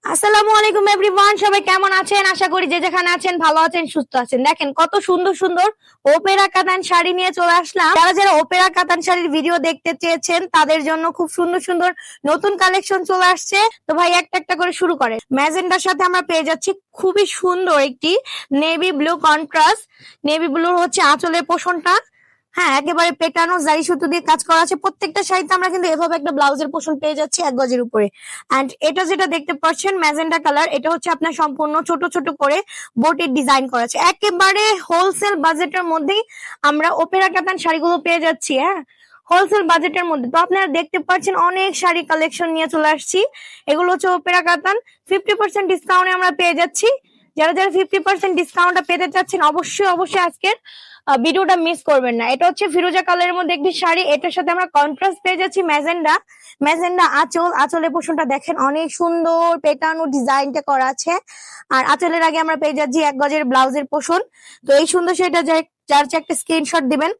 আসসালামু আলাইকুম এভরিওয়ান, সবাই কেমন আছেন? আশা করি যে যেখানে আছেন ভালো আছেন, সুস্থ আছেন। দেখেন কত সুন্দর সুন্দর ওপেরা কাতান শাড়ি নিয়ে চলে আসলাম। যারা যারা ওপেরা কাতান শাড়ির ভিডিও দেখতে চেয়েছেন তাদের জন্য খুব সুন্দর সুন্দর নতুন কালেকশন চলে আসছে। তো ভাই একটা একটা করে শুরু করে। ম্যাজেন্ডার সাথে আমরা পেয়ে যাচ্ছি খুবই সুন্দর একটি নেভি ব্লু কন্ট্রাস্ট। নেভি ব্লুর হচ্ছে আঁচলের পোষণটা, হ্যাঁ একেবারে পেটানো জারি সুতো দিয়ে কাজ করা আছে। প্রত্যেকটা শাড়িতে আমরা কিন্তু এভাবে একটা ব্লাউজের পোষণ পেয়ে যাচ্ছি 1 গজের উপরে। এন্ড এটা যেটা দেখতে পাচ্ছেন ম্যাজেন্ডা কালার, এটা হচ্ছে আপনার সম্পূর্ণ ছোট ছোট করে বটির ডিজাইন করা আছে। একেবারে হোলসেল বাজেটের মধ্যেই আমরা ওপেরা কাতান শাড়িগুলো পেয়ে যাচ্ছি। হ্যাঁ, হোলসেল বাজেটের মধ্যে। তো আপনারা দেখতে পাচ্ছেন অনেক শাড়ি কালেকশন নিয়ে চলে আসছি। এগুলো হচ্ছে ওপেরা কাতান, 50% ডিসকাউন্টে আমরা পেয়ে যাচ্ছি। যারা যারা 50% ডিসকাউন্টটা পেতে চাচ্ছেন অবশ্যই অবশ্যই আজকের ভিডিওটা মিস করবেন না। এটা হচ্ছে ফিরোজা কালারের মধ্যে একটি শাড়ি, এটার সাথে আমরা কন্ট্রাস্ট পেয়ে যাচ্ছি ম্যাজেন্ডা। ম্যাজেন্ডা আঁচলের পোর্শনটা দেখেন অনেক সুন্দর পেটানো ডিজাইনটা করা আছে। আর আঁচলের আগে আমরা পেয়ে যাচ্ছি 1 গজের ব্লাউজের পোর্শন। তো এই সুন্দর শাড়িটা যার চেয়ে একটা স্ক্রিনশট দিবেন।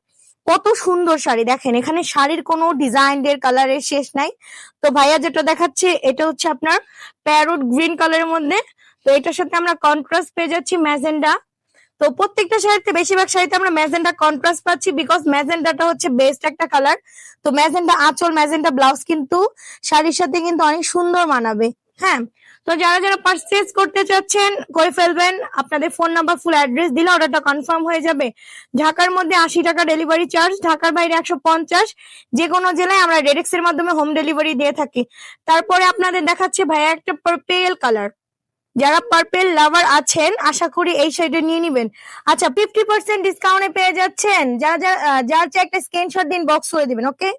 কত সুন্দর শাড়ি দেখেন, এখানে শাড়ির কোনো ডিজাইনের কালারের শেষ নাই। তো ভাইয়া যেটা দেখাচ্ছে এটা হচ্ছে আপনার প্যারোট গ্রিন কালারের মধ্যে। তো এটার সাথে আমরা কন্ট্রাস্ট পেয়ে যাচ্ছি ম্যাজেন্ডা। তো প্রত্যেকটা শাড়িতে বেশিরভাগ শাড়িতে আমরা ম্যাজেন্ডা কন্ট্রাস্ট পাচ্ছি, বিকজ ম্যাজেন্ডাটা হচ্ছে বেস্ট একটা কালার। তো ম্যাজেন্ডা আঁচল ম্যাজেন্ডা ব্লাউজ কিন্তু শাড়ির সাথে কিন্তু অনেক সুন্দর মানাবে। হ্যাঁ, তো যারা যারা পারচেজ করতে চাচ্ছেন করে ফেলবেন। আপনাদের ফোন নাম্বার ফুল অ্যাড্রেস দিলে অর্ডারটা কনফার্ম হয়ে যাবে। ঢাকার মধ্যে 80 টাকা ডেলিভারি চার্জ, ঢাকার বাইরে 150। যে কোনো জেলায় আমরা ডেডেক্স এর মাধ্যমে হোম ডেলিভারি দিয়ে থাকি। তারপরে আপনাদের দেখাচ্ছে ভাইয়া একটা পার্পেল কালার। যারা পার্পেল লাভার আছেন আশা করি এই শাড়িটা নিয়ে নিবেন। আচ্ছা, 50% ডিসকাউন্টে পেয়ে যাচ্ছেন। যার চেয়ে একটা স্ক্রিনশট দিন, বক্স করে দিবেন। ওকে,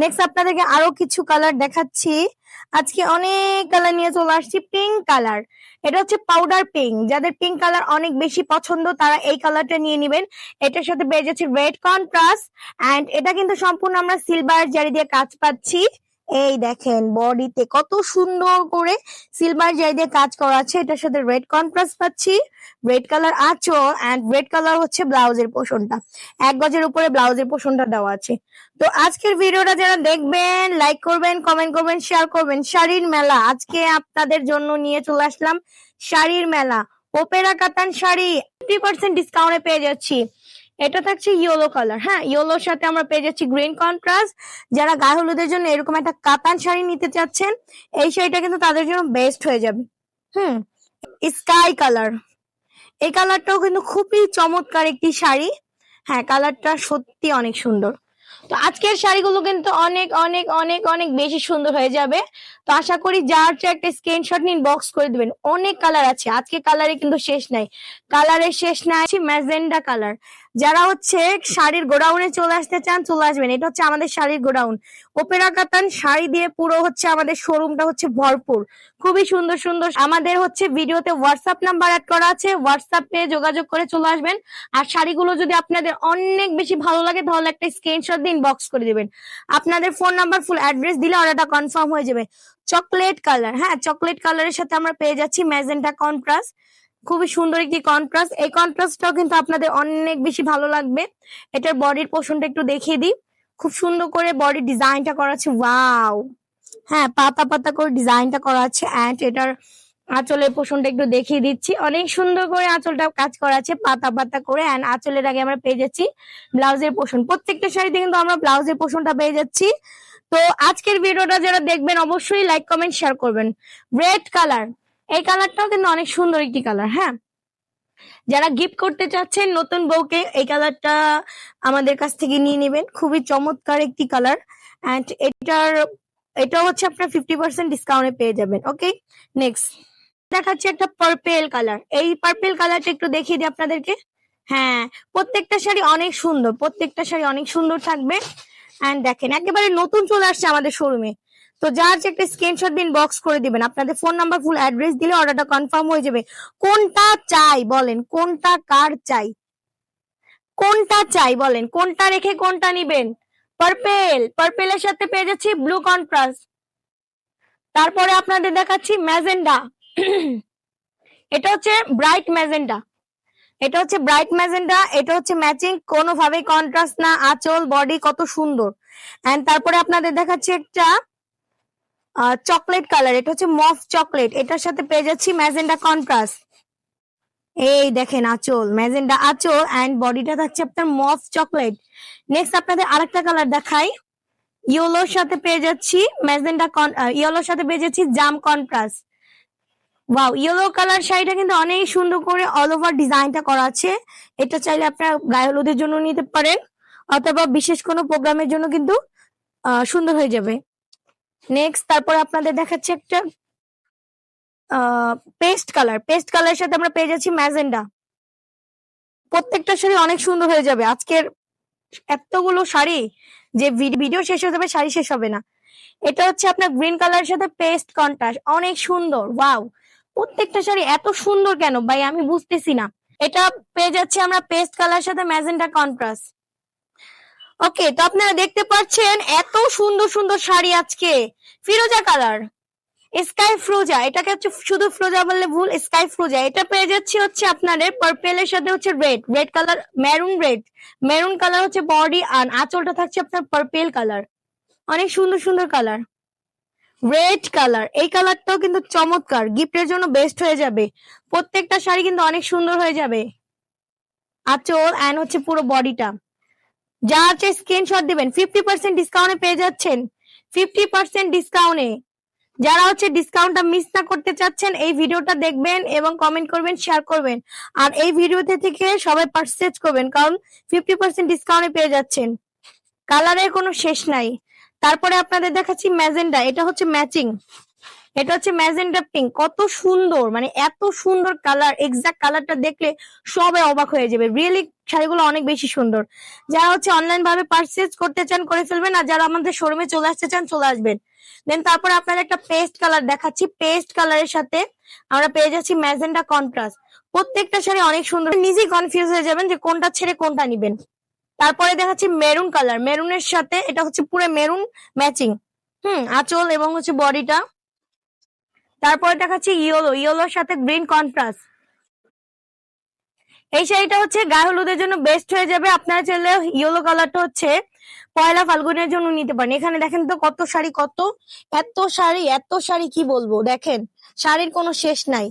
নেক্সট আপনাদেরকে আরো কিছু কালার দেখাচ্ছি। আজকে অনেক কালার নিয়ে চলে আসছি। পিঙ্ক কালার, এটা হচ্ছে পাউডার পিঙ্ক। যাদের পিঙ্ক কালার অনেক বেশি পছন্দ তারা এই কালারটা নিয়ে নিবেন। এটার সাথে পেয়ে যাচ্ছে রেড কন্ট্রাস্ট, এন্ড এটা কিন্তু সম্পূর্ণ আমরা সিলভার জারি দিয়ে কাজ পাচ্ছি। এই দেখেন বডিতে কত সুন্দর করে সিলভার জারি দিয়ে কাজ করা আছে। এটার সাথে রেড কন্ট্রাস্ট পাচ্ছি, রেড কালার আঁচল, এন্ড রেড কালার হচ্ছে ব্লাউজের পোর্শনটা। 1 গজের উপরে ব্লাউজের পোর্শনটা দেওয়া আছে। তো আজকের ভিডিওটা যারা দেখবেন লাইক করবেন, কমেন্ট করবেন, শেয়ার করবেন। শাড়ির মেলা আজকে আপনাদের জন্য নিয়ে চলে আসলাম। শাড়ির মেলা, ওপেরা কাতান শাড়ি 50% ডিসকাউন্টে পেয়ে যাচ্ছি। এটা থাকছে ইয়েলো কালার। হ্যাঁ, ইয়েলোর সাথে আমরা পেয়ে যাচ্ছি গ্রিন কন্ট্রাস্ট। যারা গায়ে হলুদের জন্য এরকম একটা কাতান শাড়ি নিতে চাচ্ছেন এই শাড়িটা কিন্তু তাদের জন্য বেস্ট হয়ে যাবে। হুম, স্কাই কালার, এই কালারটাও কিন্তু খুবই চমৎকার একটি শাড়ি। হ্যাঁ, কালারটা সত্যি অনেক সুন্দর। তো আজকের শাড়িগুলো কিন্তু অনেক অনেক অনেক অনেক বেশি সুন্দর হয়ে যাবে। তো আশা করি যার চেয়ে একটা স্ক্রিনশট নিন, বক্স করে দিবেন। অনেক কালার আছে, আজকে কালারে কিন্তু শেষ নাই, কালারের শেষ নাই। ম্যাজেন্ডা কালার, যারা হচ্ছে শাড়ির গোডাউনে চলে আসতে চান চলে আসবেন। এটা হচ্ছে আমাদের শাড়ির গোডাউন। ওপেরা কাতান শাড়ি দিয়ে পুরো হচ্ছে আমাদের শোরুমটা হচ্ছে ভরপুর। খুবই সুন্দর সুন্দর। আমাদের হচ্ছে ভিডিওতে হোয়াটসঅ্যাপ নাম্বার অ্যাড করা আছে, হোয়াটসঅ্যাপে যোগাযোগ করে চলে আসবেন। আর শাড়িগুলো যদি আপনাদের অনেক বেশি ভালো লাগে তাহলে একটা স্ক্রিনশট দিন, বক্স করে দিবেন। আপনাদের ফোন নাম্বার ফুল অ্যাড্রেস দিলে অর্ডারটা কনফার্ম হয়ে যাবে। চকলেট কালার, হ্যাঁ চকলেট কালারের সাথে আমরা পেয়ে যাচ্ছি ম্যাজেন্টা কন্ট্রাস্ট। খুবই সুন্দর একটি কন্ট্রাস্ট। এই কন্ট্রাস্টটাও কিন্তু আপনাদের অনেক বেশি ভালো লাগবে। এটার বডির পোর্শনটা একটু দেখিয়ে দিই। খুব সুন্দর করে বডি ডিজাইনটা করা আছে, ওয়াও। হ্যাঁ, পাতা পাতা করে ডিজাইনটা করা আছে। এন্ড এটার আঁচলের পোর্শনটা একটু দেখিয়ে দিচ্ছি। অনেক সুন্দর করে আঁচলটা কাজ করা আছে পাতা পাতা করে। এন্ড আঁচলের আগে আমরা পেয়ে যাচ্ছি ব্লাউজের পোর্শন। প্রত্যেকটা শাড়িতে কিন্তু আমরা ব্লাউজের পোর্শনটা পেয়ে যাচ্ছি। তো আজকের ভিডিওটা যারা দেখবেন অবশ্যই লাইক কমেন্ট শেয়ার করবেন। রেড কালার, এই কালারটাও কিন্তু অনেক সুন্দর একটি কালার। হ্যাঁ, যারা গিফট করতে চাচ্ছেন নতুন বউকে এই কালারটা আমাদের কাছ থেকে নিয়ে নেবেন। খুবই চমৎকার একটি কালার। এন্ড এটা হচ্ছে আপনার 50% ডিসকাউন্টে পেয়ে যাবেন। ওকে, নেক্সট দেখাচ্ছি একটা পার্পেল কালার। এই পার্পেল কালারটা একটু দেখিয়ে দিই আপনাদেরকে। হ্যাঁ, প্রত্যেকটা শাড়ি অনেক সুন্দর, প্রত্যেকটা শাড়ি অনেক সুন্দর থাকবে। এন্ড দেখেন একেবারে নতুন চলে আসছে আমাদের শোরুমে। তো যার যে একটা স্ক্রিনশট দিন, বক্স করে দিবেন। আপনাদের ফোন নাম্বার ফুল অ্যাড্রেস দিলে অর্ডারটা কনফার্ম হয়ে যাবে। কোনটা চাই বলেন, কোনটা কার চাই, কোনটা চাই বলেন, কোনটা রেখে কোনটা নিবেন? পার্পেল, পার্পেলের সাথে পেয়ে যাচ্ছি ব্লু কন্ট্রাস্ট। তারপরে আপনাদের দেখাচ্ছি ম্যাজেন্ডা। এটা হচ্ছে ব্রাইট ম্যাজেন্ডা, এটা হচ্ছে ব্রাইট ম্যাজেন্ডা। এটা হচ্ছে ম্যাচিং, কোনোভাবেই কন্ট্রাস্ট না। আঁচল বডি কত সুন্দর। এন্ড তারপরে আপনাদের দেখাচ্ছি একটা চকলেট কালার, এটা হচ্ছে মফ চকলেট, এটার সাথে পেয়ে যাচ্ছি ম্যাজেন্ডা কন্ট্রাস্ট। এই দেখেন আঁচল, ম্যাজেন্ডা আঁচল এন্ড বডিটা থাকছে আপনার মফ চকলেট। নেক্সট আপনাদের আরেকটা কালার দেখাই, ইয়েলোর সাথে পেয়ে যাচ্ছি ম্যাজেন্ডা ইয়েলোর সাথে পেয়ে যাচ্ছি জাম কন্ট্রাস্ট। ওয়াও, ইয়েলো কালার শাড়িটা কিন্তু অনেক সুন্দর করে অল ওভার ডিজাইনটা করা আছে। এটা চাইলে আপনার গায়ে হলুদের জন্য নিতে পারেন, অথবা বিশেষ কোনো প্রোগ্রামের জন্য কিন্তু সুন্দর হয়ে যাবে। নেক্সট তারপরে আপনাদের দেখাচ্ছি একটা পেস্ট কালার, পেস্ট কালারের সাথে আমরা পেয়ে যাচ্ছি ম্যাজেন্ডা। প্রত্যেকটা শাড়ি অনেক সুন্দর হয়ে যাবে। আজকের এতগুলো শাড়ি যে ভিডিও শেষ হয়ে যাবে, শাড়ি শেষ হবে না। এটা হচ্ছে আপনার গ্রিন কালারের সাথে পেস্ট কন্ট্রাস্ট, অনেক সুন্দর। ওয়াও, প্রত্যেকটা শাড়ি এত সুন্দর কেন ভাই, আমি বুঝতেছি না। এটা পেয়ে যাচ্ছে আমরা পেস্ট কালার সাথে ম্যাজেন্টা কন্ট্রাস্ট। ওকে, তো আপনারা দেখতে পাচ্ছেন এত সুন্দর সুন্দর শাড়ি আজকে। ফিরোজা কালার, স্কাই ফ্রোজা, এটাকে হচ্ছে শুধু ফ্রোজা বললে ভুল, স্কাই ফ্রোজা। এটা পেয়ে যাচ্ছে হচ্ছে আপনাদের পার্পেলের সাথে হচ্ছে red, red colour, maroon red, maroon colour হচ্ছে বডি, আর আঁচলটা থাকছে আপনার পার্পেল কালার। অনেক সুন্দর সুন্দর কালার। রেড কালার, এই কালারটাও কিন্তু চমৎকার, গিফটের জন্য বেস্ট হয়ে যাবে। প্রত্যেকটা শাড়ি কিন্তু অনেক সুন্দর হয়ে যাবে। আঁচল এন্ড হচ্ছে পুরো বডিটা। যা আছে স্ক্রিনশট দিবেন, 50% ডিসকাউন্টে পেয়ে যাচ্ছেন, 50% ডিসকাউন্টে। যারা হচ্ছে ডিসকাউন্টটা মিস না করতে চাচ্ছেন, এই ভিডিওটা দেখবেন এবং কমেন্ট করবেন, শেয়ার করবেন, আর এই ভিডিওতে থেকে সবাই পারচেজ করবেন, কারণ 50% ডিসকাউন্টে পেয়ে যাচ্ছেন। কালারের কোনো শেষ নাই। তারপরে আপনাদের দেখাচ্ছি ম্যাজেন্ডা, এটা হচ্ছে ম্যাচিং, এটা হচ্ছে ম্যাজেন্ডা পিঙ্ক। কত সুন্দর, মানে এত সুন্দর কালার, এক্সাক্ট কালারটা দেখলে সবাই অবাক হয়ে যাবে। রিয়েলি শাড়িগুলো অনেক বেশি সুন্দর। যারা হচ্ছে অনলাইন ভাবে পারচেজ করতে চান করে ফেলবেন, আর যারা আমাদের শোরুমে চলে আসতে চান চলে আসবেন। দেন তারপরে আপনাদের একটা পেস্ট কালার দেখাচ্ছি, পেস্ট কালারের সাথে আমরা পেয়ে যাচ্ছি ম্যাজেন্ডা কন্ট্রাস্ট। প্রত্যেকটা শাড়ি অনেক সুন্দর, নিজেই কনফিউজ হয়ে যাবেন যে কোনটা ছেড়ে কোনটা নিবেন। তারপরে দেখাচ্ছি মেরুন কালার, মেরুনের সাথে এটা হচ্ছে পুরো মেরুন ম্যাচিং, আঁচল এবং হচ্ছে বডিটা। তারপরে দেখাচ্ছি ইয়েলো, ইয়েলোর সাথে গ্রিন কন্ট্রাস্ট। এই শাড়িটা হচ্ছে গায়ে হলুদের জন্য বেস্ট হয়ে যাবে। আপনারা চাইলে ইয়েলো কালারটা হচ্ছে পয়লা ফাল্গুনের জন্য নিতে পারেন। এখানে দেখেন তো কত শাড়ি, কত এত শাড়ি, এত শাড়ি কি বলবো, দেখেন শাড়ির কোনো শেষ নাই।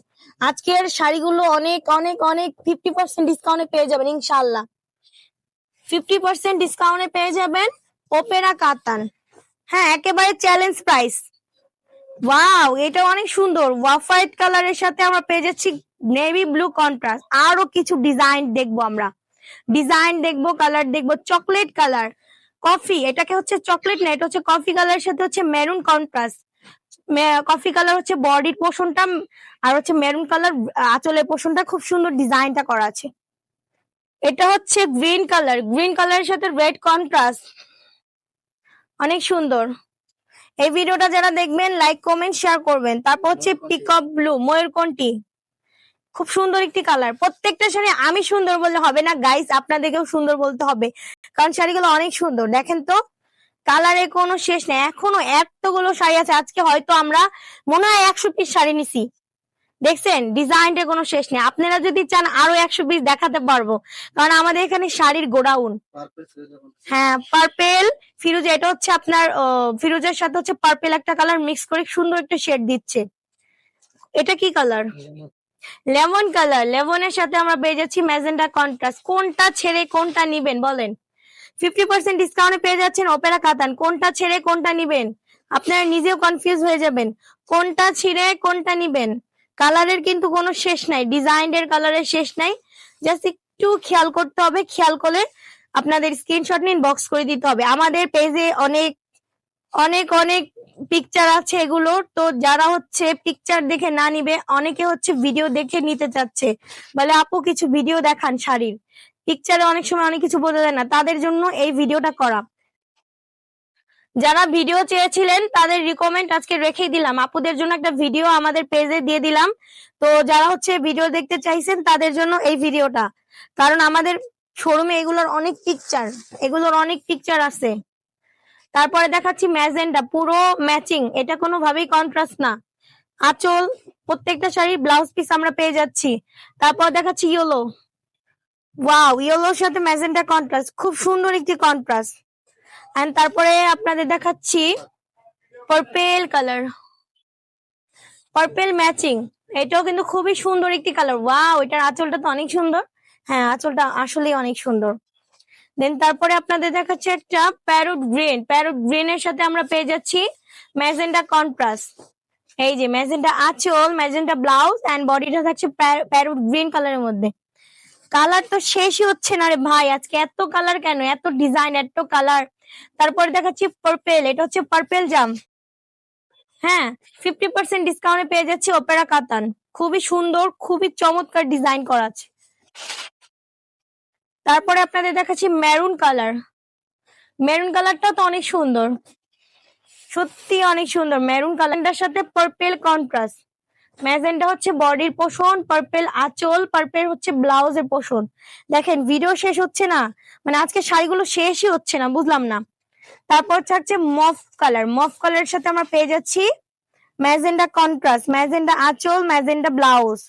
আজকের শাড়িগুলো অনেক অনেক অনেক 50% ডিসকাউন্টে পেয়ে যাবেন ইনশাল্লাহ। 50% ডিসকাউন্টে পেয়ে যাবেন ওপেরা কাতান। হ্যাঁ, একেবারে চ্যালেঞ্জ প্রাইস। ওয়াও, এটা অনেক সুন্দর। ওয়াফ হোয়াইট কালারের সাথে আমরা পেয়ে যাচ্ছি নেভি ব্লু কন্ট্রাস্ট। আরো কিছু ডিজাইন দেখবো আমরা, ডিজাইন দেখবো, কালার দেখবো। চকলেট কালার, কফি, এটাকে হচ্ছে চকলেট না, এটা হচ্ছে কফি কালারের সাথে হচ্ছে মেরুন কন্ট্রাস্ট। কফি কালার হচ্ছে বডির পোর্শনটা, আর হচ্ছে মেরুন কালার আঁচলের পোর্শনটা। খুব সুন্দর ডিজাইনটা করা আছে। এটা হচ্ছে গ্রিন কালার, গ্রিন কালারের সাথে রেড কন্ট্রাস্ট, অনেক সুন্দর। এই ভিডিওটা যারা দেখবেন লাইক কমেন্ট শেয়ার করবেন। তারপর হচ্ছে পিকক ব্লু, ময়ূরকণ্ঠী, খুব সুন্দর একটি কালার। প্রত্যেকটা শাড়ি আমি সুন্দর বললে হবে না গাইস, আপনাদেরকেও সুন্দর বলতে হবে, কারণ শাড়িগুলো অনেক সুন্দর। দেখেন তো কালারের কোনো শেষ নেই, এখনো এতগুলো শাড়ি আছে। আজকে হয়তো আমরা মনে হয় 100 পিস শাড়ি নিছি। দেখছেন ডিজাইনটা কোনো শেষ নেই। আপনারা যদি চান আরো 100 পিস দেখাতে পারবো, কারণ আমাদের এখানে শাড়ির গোডাউন। হ্যাঁ, পার্পেল ফিরোজা, এটা হচ্ছে আপনার ফিরোজের সাথে হচ্ছে পার্পেল একটা কালার মিক্স করে সুন্দর একটা শেড দিচ্ছে। এটা কি কালার? লেমন কালার, লেমনের সাথে আমরা পেয়ে যাচ্ছি ম্যাজেন্টা কন্ট্রাস্ট। কোনটা ছেড়ে কোনটা নিবেন বলেন? 50% ডিসকাউন্টে পেয়ে যাচ্ছেন ওপেরা কাতান। কোনটা ছেড়ে কোনটা নিবেন আপনারা নিজেও কনফিউজ হয়ে যাবেন, কোনটা ছিঁড়ে কোনটা নিবেন। কালারের কিন্তু কোনো শেষ নাই, ডিজাইনের কালারের শেষ নাই। জাস্ট একটু খেয়াল করতে হবে, খেয়াল করলে আপনাদের স্ক্রিনশট নিন, বক্স করে দিতে হবে। আমাদের পেজে অনেক অনেক অনেক পিকচার আছে এগুলোর, তো যারা হচ্ছে পিকচার দেখে না নিবে, অনেকে হচ্ছে ভিডিও দেখে নিতে চাচ্ছে, বলে আপু কিছু ভিডিও দেখান শাড়ির, পিকচারে অনেক সময় অনেক কিছু বোঝা যায় না, তাদের জন্য এই ভিডিওটা করা। যারা ভিডিও চেয়েছিলেন তাদের রিকমেন্ড আজকে রেখেই দিলাম, আপুদের জন্য একটা ভিডিও আমাদের পেজে দিয়ে দিলাম। তো যারা হচ্ছে ভিডিও দেখতে চাইছেন তাদের জন্য এই ভিডিওটা, কারণ আমাদের শোরুমে এগুলোর অনেক পিকচার আছে। তারপরে দেখাচ্ছি ম্যাজেন্ডা, পুরো ম্যাচিং, এটা কোনোভাবেই কন্ট্রাস্ট না। আঁচল, প্রত্যেকটা শাড়ির ব্লাউজ পিস আমরা পেয়ে যাচ্ছি। তারপর দেখাচ্ছি ইয়েলো, ওয়াও, ইয়েলোর সাথে ম্যাজেন্ডা কন্ট্রাস্ট, খুব সুন্দর একটি কন্ট্রাস্ট। এন্ড তারপরে আপনাদের দেখাচ্ছি পার্পেল কালার, পার্পেল ম্যাচিং, এটাও কিন্তু খুবই সুন্দর একটি কালার। ওয়াও, এটার আঁচলটা তো অনেক সুন্দর। হ্যাঁ, আঁচলটা আসলেই অনেক সুন্দর। দেন তারপরে আপনাদের দেখাচ্ছে একটা প্যারোট গ্রিন। প্যারোট গ্রিনের সাথে আমরা পেয়ে যাচ্ছি ম্যাজেন্টা কন্ট্রাস্ট। এই যে ম্যাজেন্টা আঁচল, ম্যাজেন্টা ব্লাউজ এন্ড বডিটা থাকছে প্যারোট গ্রিন কালারের মধ্যে। কালার তো শেষই হচ্ছে না রে ভাই, আজকে এত কালার কেন, এত ডিজাইন, এত কালার। তারপরে দেখাচ্ছি পার্পেল, এটা হচ্ছে পার্পেল জাম। হ্যাঁ, 50% ডিসকাউন্টে পেয়ে যাচ্ছি অপেরা কাতান। খুবই সুন্দর, খুবই চমৎকার ডিজাইন করা আছে। তারপরে আপনাদের দেখাচ্ছি মেরুন কালার। মেরুন কালারটা তো অনেক সুন্দর, সত্যি অনেক সুন্দর। মেরুন কালারটার সাথে পার্পেল কন্ট্রাস্ট। ম্যাজেন্টা হচ্ছে বডির পোষণ, পার্পেল আঁচল, পার্পেল হচ্ছে ব্লাউজের পোষণ। দেখেন ভিডিও শেষ হচ্ছে না, মানে আজকে শাড়িগুলো শেষই হচ্ছে না, বুঝলাম না। তারপর থাকছে মফ কালার। মফ কালারের সাথে আমরা পেয়ে যাচ্ছি ম্যাজেন্টা কন্ট্রাস্ট, ম্যাজেন্টা আঁচল, ম্যাজেন্টা ব্লাউজ।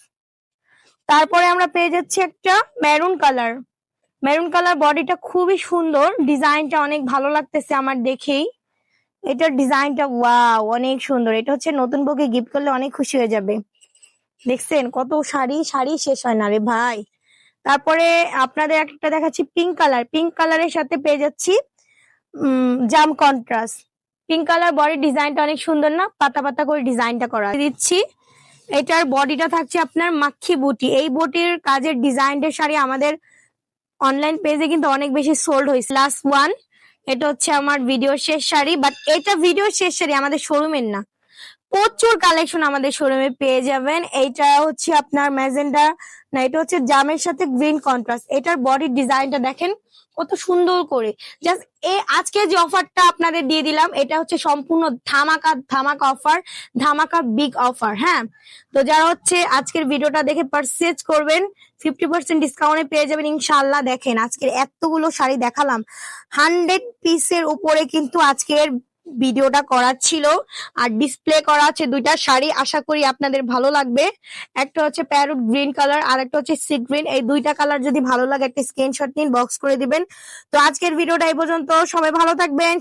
তারপরে আমরা পেয়ে যাচ্ছি একটা মেরুন কালার। মেরুন কালার বডিটা খুবই সুন্দর, ডিজাইনটা অনেক ভালো লাগতেছে আমার দেখেই। এটার ডিজাইনটা ওয়াও, অনেক সুন্দর। এটা হচ্ছে নতুন বউকে গিফট করলে অনেক খুশি হয়ে যাবে। দেখছেন কত শাড়ি, শাড়ি শেষ হয় না রে ভাই। তারপরে আপনাদের একটা দেখাচ্ছি পিঙ্ক কালার। পিঙ্ক কালারের সাথে পেয়ে যাচ্ছি জাম কন্ট্রাস্ট। পিঙ্ক কালার বডির ডিজাইনটা অনেক সুন্দর না, পাতা পাতা করে ডিজাইনটা করা দিচ্ছি। এটার বডিটা থাকছে আপনার মাক্ষি বুটি। এই বুটির কাজের ডিজাইনটার শাড়ি আমাদের অনলাইন পেজে কিন্তু অনেক বেশি সোল্ড হয়েছে। লাস্ট ওয়ান, এটা হচ্ছে আমার ভিডিও শেষ শাড়ি, বাট এটা ভিডিও শেষ শাড়ি আমাদের শোরুমের না। প্রচুর কালেকশন আমাদের শোরুমে পেয়ে যাবেন। এইটা হচ্ছে আপনার ম্যাজেন্টা, না এটা হচ্ছে জামের সাথে গ্রিন কন্ট্রাস্ট। এটার বডির ডিজাইনটা দেখেন কত সুন্দর করে। জাস্ট আজকে যে অফারটা আপনাদের দিয়ে দিলাম, এটা হচ্ছে সম্পূর্ণ ধামাকা ধামাকা অফার, ধামাকা বিগ অফার। হ্যাঁ, তো যারা হচ্ছে আজকের ভিডিওটা দেখে পারচেজ করবেন 50% ডিসকাউন্টে পেয়ে যাবেন ইনশাল্লাহ। দেখেন আজকের এতগুলো শাড়ি দেখালাম, 100 পিসের উপরে কিন্তু আজকের ভিডিওটা করা ছিল। আর ডিসপ্লে করা আছে দুইটা শাড়ি, আশা করি আপনাদের ভালো লাগবে। একটা হচ্ছে প্যারোট গ্রিন কালার আর একটা হচ্ছে সি গ্রিন। এই দুইটা কালার যদি ভালো লাগে একটা স্ক্রিনশট নিন, বক্স করে দিবেন। তো আজকের ভিডিওটা এই পর্যন্ত, সবাই ভালো থাকবেন।